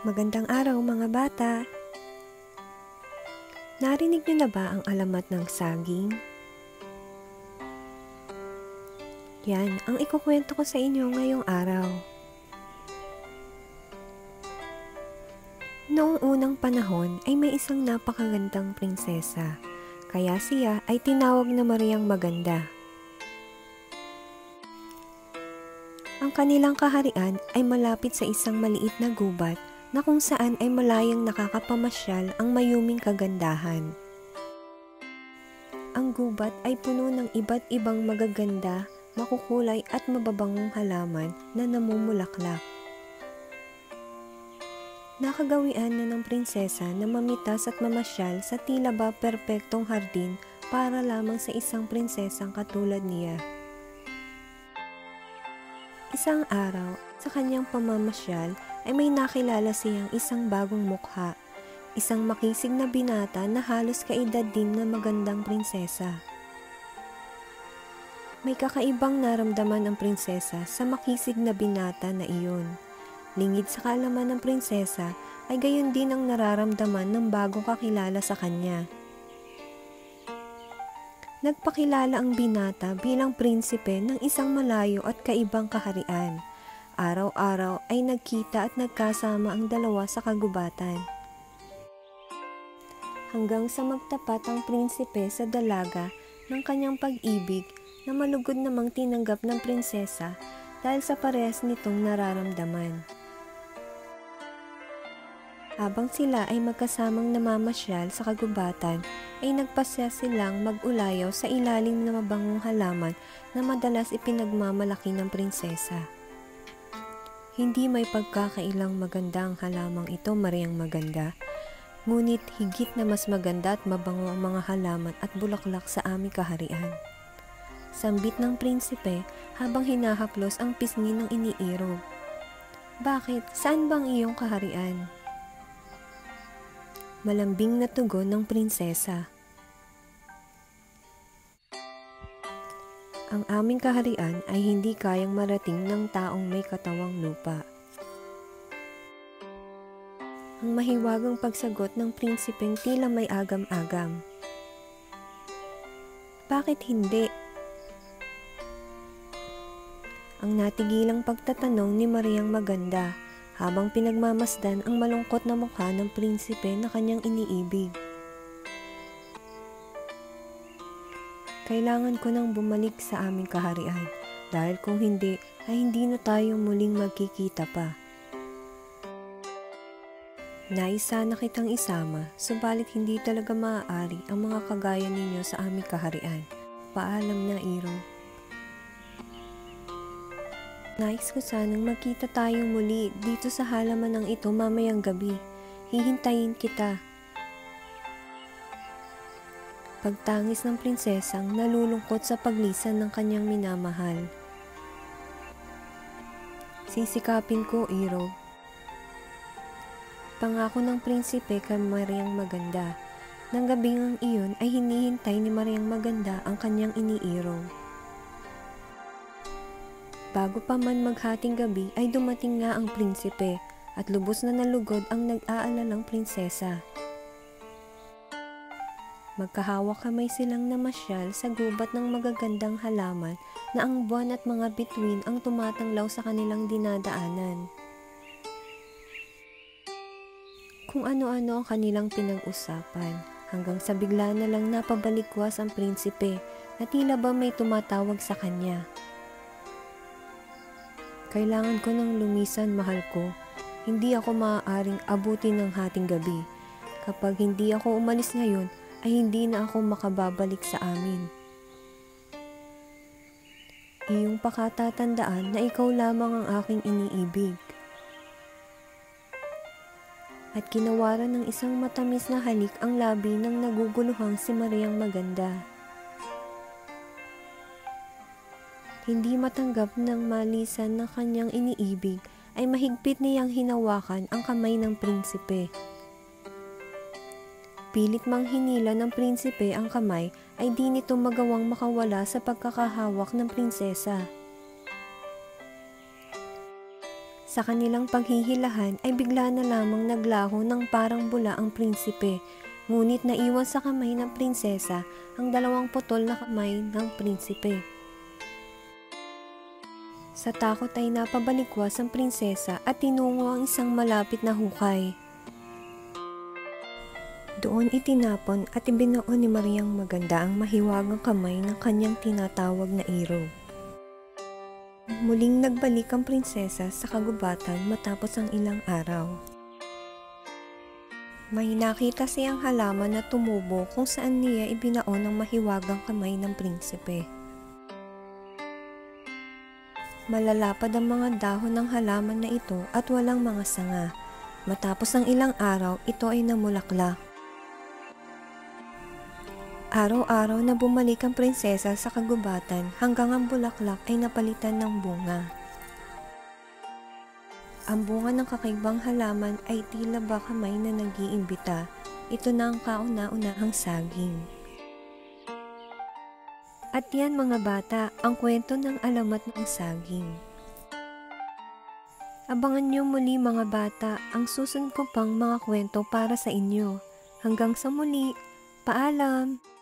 Magandang araw mga bata! Narinig niyo na ba ang alamat ng saging? Yan ang ikukwento ko sa inyo ngayong araw. Noong unang panahon ay may isang napakagandang prinsesa, kaya siya ay tinawag na Mariang Maganda. Ang kanilang kaharian ay malapit sa isang maliit na gubat na kung saan ay malayang nakakapamasyal ang mayuming kagandahan. Ang gubat ay puno ng iba't ibang magaganda, makukulay at mababangong halaman na namumulaklak. Nakagawian na ng prinsesa na mamitas at mamasyal sa tila ba perpektong hardin para lamang sa isang prinsesang katulad niya. Isang araw, sa kanyang pamamasyal, ay may nakilala siyang isang bagong mukha, isang makisig na binata na halos kaedad din na magandang prinsesa. May kakaibang naramdaman ang prinsesa sa makisig na binata na iyon. Lingid sa kaalaman ng prinsesa ay gayon din ang nararamdaman ng bagong kakilala sa kanya. Nagpakilala ang binata bilang prinsipe ng isang malayo at kaibang kaharian. Araw-araw ay nagkita at nagkasama ang dalawa sa kagubatan. Hanggang sa magtapat ang prinsipe sa dalaga ng kanyang pag-ibig na malugod namang tinanggap ng prinsesa dahil sa parehas nitong nararamdaman. Habang sila ay magkasamang namamasyal sa kagubatan, ay nagpasya silang mag-ulayaw sa ilalim ng mabangong halaman na madalas ipinagmamalaki ng prinsesa. Hindi may pagkakailang maganda ang halamang ito, Mariang Maganda, ngunit higit na mas maganda at mabango ang mga halaman at bulaklak sa aming kaharian. Sambit ng prinsipe habang hinahaplos ang pisngi ng iniiro. Bakit? Saan bang iyong kaharian? Malambing na tugon ng prinsesa. Ang aming kaharian ay hindi kayang marating ng taong may katawang lupa. Ang mahiwagang pagsagot ng prinsipeng tila may agam-agam. Bakit hindi? Ang natigilang pagtatanong ni Mariang Maganda habang pinagmamasdan ang malungkot na mukha ng prinsipe na kanyang iniibig. Kailangan ko nang bumalik sa aming kaharian dahil kung hindi ay hindi na tayo muling magkikita pa. Nais sana kitang isama, subalit hindi talaga maaari ang mga kagaya ninyo sa aming kaharian. Paalam na, Iro. Nais ko sanang magkita tayong muli dito sa halaman ng ito mamayang gabi. Hihintayin kita. Pagtangis ng prinsesang nalulungkot sa paglisan ng kanyang minamahal. Sisikapin ko, Iro. Pangako ng prinsipe kay Mariang Maganda. Nang gabing ang iyon ay hinihintay ni Mariang Maganda ang kanyang iniiro. Bago pa man maghating gabi ay dumating nga ang prinsipe at lubos na nalugod ang nag-aalalang prinsesa. Magkahawak kamay silang namasyal sa gubat ng magagandang halaman na ang buwan at mga bituin ang tumatanglaw sa kanilang dinadaanan. Kung ano-ano ang kanilang pinag-usapan, hanggang sa bigla na lang napabalikwas ang prinsipe na tila ba may tumatawag sa kanya. Kailangan ko nang lumisan, mahal ko. Hindi ako maaaring abutin ng hating gabi. Kapag hindi ako umalis ngayon, ay hindi na ako makababalik sa amin. Iyong pakatatandaan na ikaw lamang ang aking iniibig. At kinawaran ng isang matamis na halik ang labi ng naguguluhang si Mariang Maganda. Hindi matanggap ng malisan ng kanyang iniibig ay mahigpit niyang hinawakan ang kamay ng prinsipe. Pilit mang hinila ng prinsipe ang kamay ay di nito magawang makawala sa pagkakahawak ng prinsesa. Sa kanilang paghihilahan ay bigla na lamang naglaho ng parang bula ang prinsipe, ngunit naiwan sa kamay ng prinsesa ang 2 putol na kamay ng prinsipe. Sa takot ay napabalikwas ang prinsesa at tinungo ang isang malapit na hukay. Doon itinapon at ibinuo ni Mariang Maganda ang mahiwagang kamay ng kanyang tinatawag na Iro. Muling nagbalik ang prinsesa sa kagubatan matapos ang ilang araw. May nakita siyang halaman na tumubo kung saan niya ibinaon ang mahiwagang kamay ng prinsipe. Malalapad ang mga dahon ng halaman na ito at walang mga sanga. Matapos ang ilang araw, ito ay namulaklak. Araw-araw na bumalik ang prinsesa sa kagubatan hanggang ang bulaklak ay napalitan ng bunga. Ang bunga ng kakaibang halaman ay tila ba kamay na nag-iimbita. Ito na ang kauna-unahang saging. At yan mga bata, ang kwento ng alamat ng saging. Abangan nyo muli mga bata ang susunod ko pang mga kwento para sa inyo. Hanggang sa muli, paalam!